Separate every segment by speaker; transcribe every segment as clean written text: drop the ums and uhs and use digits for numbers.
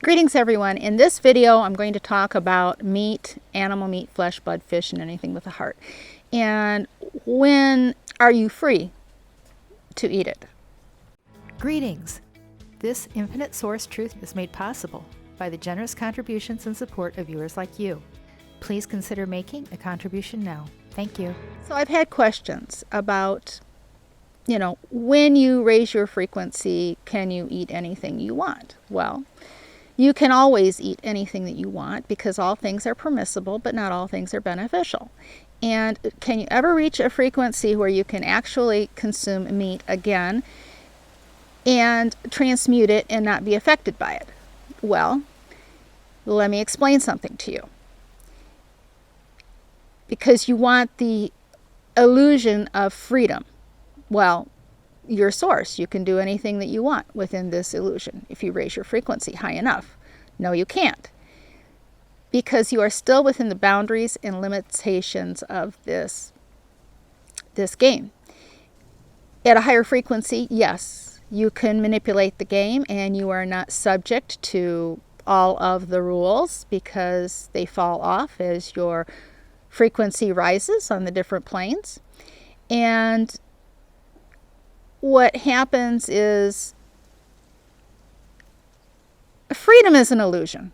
Speaker 1: Greetings everyone. In this video I'm going to talk about meat, animal meat, flesh, blood, fish, and anything with a heart. And when are you free to eat it?
Speaker 2: Greetings! This infinite source truth is made possible by the generous contributions and support of viewers like you. Please consider making a contribution now. Thank you.
Speaker 1: So I've had questions about, when you raise your frequency, can you eat anything you want? Well, you can always eat anything that you want because all things are permissible, but not all things are beneficial. And can you ever reach a frequency where you can actually consume meat again and transmute it and not be affected by it? Well, let me explain something to you. Because you want the illusion of freedom. Well, your source, you can do anything that you want within this illusion if you raise your frequency high enough. No, you can't, because you are still within the boundaries and limitations of this game. At a higher frequency, yes, you can manipulate the game and you are not subject to all of the rules because they fall off as your frequency rises on the different planes. And what happens is freedom is an illusion.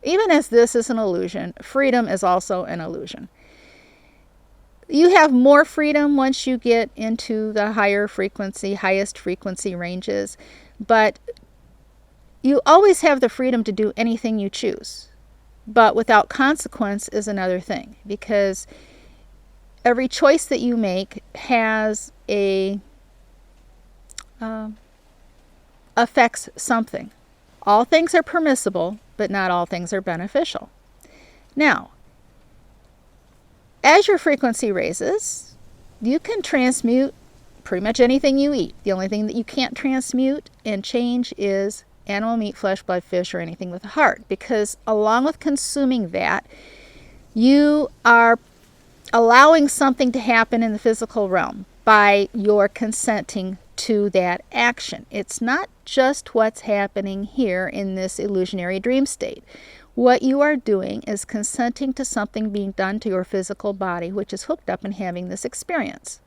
Speaker 1: Even as this is an illusion, freedom is also an illusion. You have more freedom once you get into the highest frequency ranges, but you always have the freedom to do anything you choose. But without consequence is another thing, because every choice that you make has affects something. All things are permissible, but not all things are beneficial. Now, as your frequency raises, you can transmute pretty much anything you eat. The only thing that you can't transmute and change is animal meat, flesh, blood, fish, or anything with a heart, because along with consuming that, you are allowing something to happen in the physical realm by your consenting to that action. It's not just what's happening here in this illusionary dream state. What you are doing is consenting to something being done to your physical body, which is hooked up and having this experience.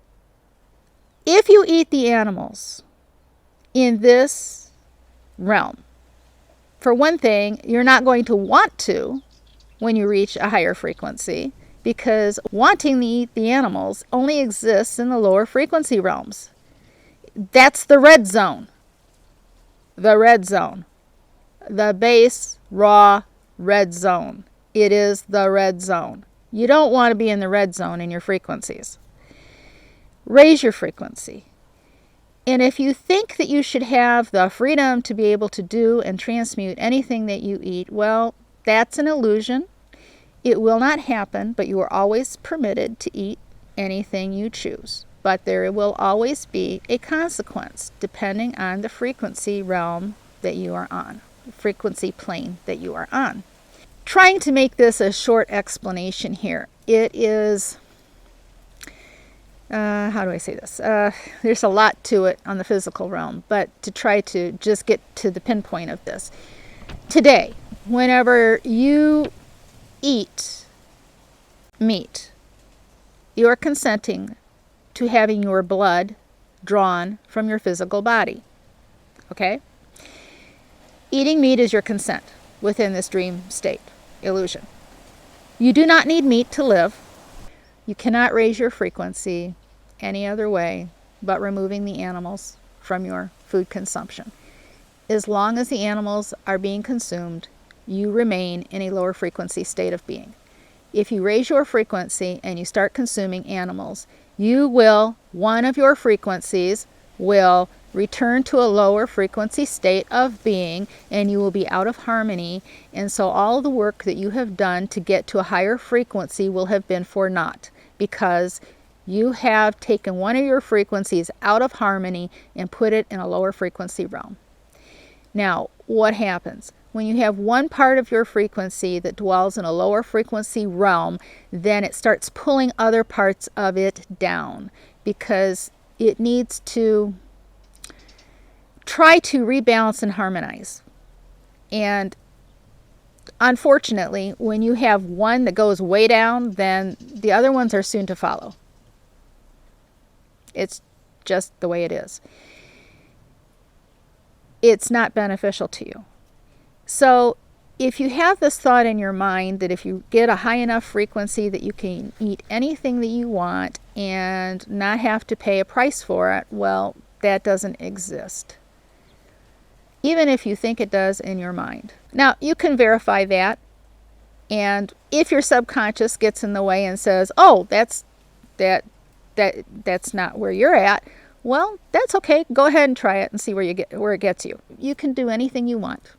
Speaker 1: If you eat the animals in this realm, for one thing, you're not going to want to when you reach a higher frequency, because wanting to eat the animals only exists in the lower frequency realms. That's the red zone. The red zone. The base, raw, red zone. It is the red zone. You don't want to be in the red zone in your frequencies. Raise your frequency. And if you think that you should have the freedom to be able to do and transmute anything that you eat, well, that's an illusion. It will not happen, but you are always permitted to eat anything you choose. But there will always be a consequence depending on the frequency realm that you are on, the frequency plane that you are on. Trying to make this a short explanation here, it is, how do I say this? There's a lot to it on the physical realm, but to try to just get to the pinpoint of this. Today, whenever you eat meat, you are consenting to having your blood drawn from your physical body. Okay? Eating meat is your consent within this dream state illusion. You do not need meat to live. You cannot raise your frequency any other way but removing the animals from your food consumption. As long as the animals are being consumed, you remain in a lower frequency state of being. If you raise your frequency and you start consuming animals, one of your frequencies will return to a lower frequency state of being, and you will be out of harmony. And so all the work that you have done to get to a higher frequency will have been for naught, because you have taken one of your frequencies out of harmony and put it in a lower frequency realm. Now, what happens? When you have one part of your frequency that dwells in a lower frequency realm, then it starts pulling other parts of it down, because it needs to try to rebalance and harmonize. And unfortunately, when you have one that goes way down, then the other ones are soon to follow. It's just the way it is. It's not beneficial to you. So if you have this thought in your mind that if you get a high enough frequency that you can eat anything that you want and not have to pay a price for it, well, that doesn't exist. Even if you think it does in your mind. Now, you can verify that. And if your subconscious gets in the way and says, oh, that's not where you're at, well, that's okay. Go ahead and try it and see where it gets you. You can do anything you want,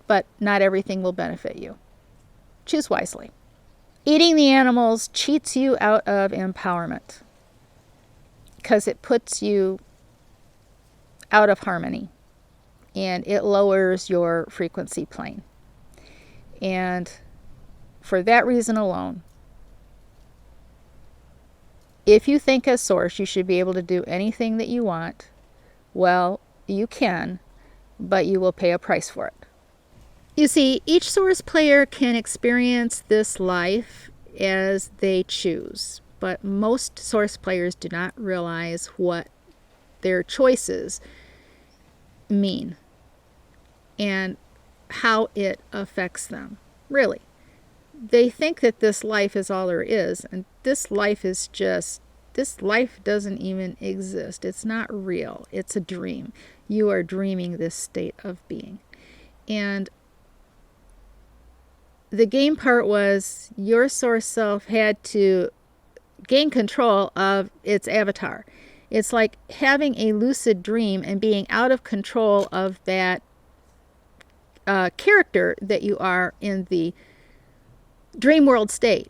Speaker 1: but not everything will benefit you. Choose wisely. Eating the animals cheats you out of empowerment because it puts you out of harmony and it lowers your frequency plane. And for that reason alone, if you think as Source you should be able to do anything that you want, well, you can, but you will pay a price for it. You see, each Source player can experience this life as they choose, but most Source players do not realize what their choices mean and how it affects them. Really. They think that this life is all there is, and this life doesn't even exist. It's not real. It's a dream. You are dreaming this state of being. And the game part was your Source self had to gain control of its avatar. It's like having a lucid dream and being out of control of that character that you are in the dream world state.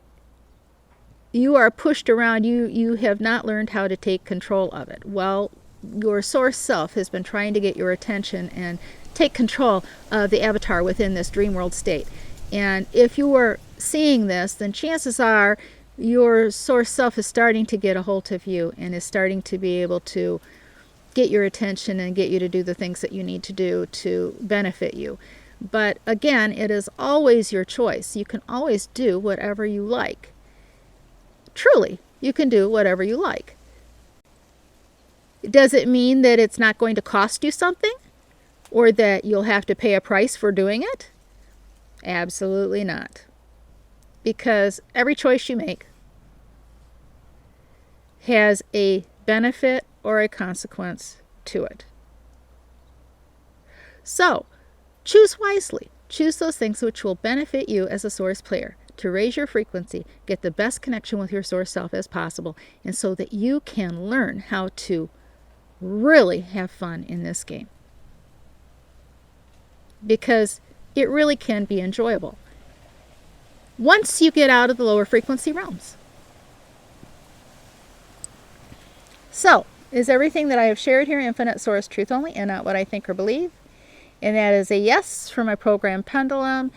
Speaker 1: You are pushed around. You have not learned how to take control of it. Well, your Source self has been trying to get your attention and take control of the avatar within this dream world state. And if you are seeing this, then chances are your Source self is starting to get a hold of you and is starting to be able to get your attention and get you to do the things that you need to do to benefit you. But again, it is always your choice. You can always do whatever you like. Truly, you can do whatever you like. Does it mean that it's not going to cost you something? Or that you'll have to pay a price for doing it? Absolutely not. Because every choice you make has a benefit or a consequence to it. So, choose wisely. Choose those things which will benefit you as a Source player to raise your frequency, get the best connection with your Source self as possible, and so that you can learn how to really have fun in this game. Because it really can be enjoyable once you get out of the lower frequency realms. So, is everything that I have shared here infinite Source truth only and not what I think or believe? And that is a yes for my program Pendulum.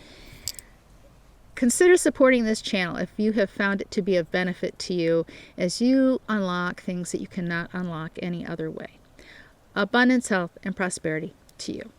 Speaker 1: Consider supporting this channel if you have found it to be of benefit to you as you unlock things that you cannot unlock any other way. Abundance, health, and prosperity to you.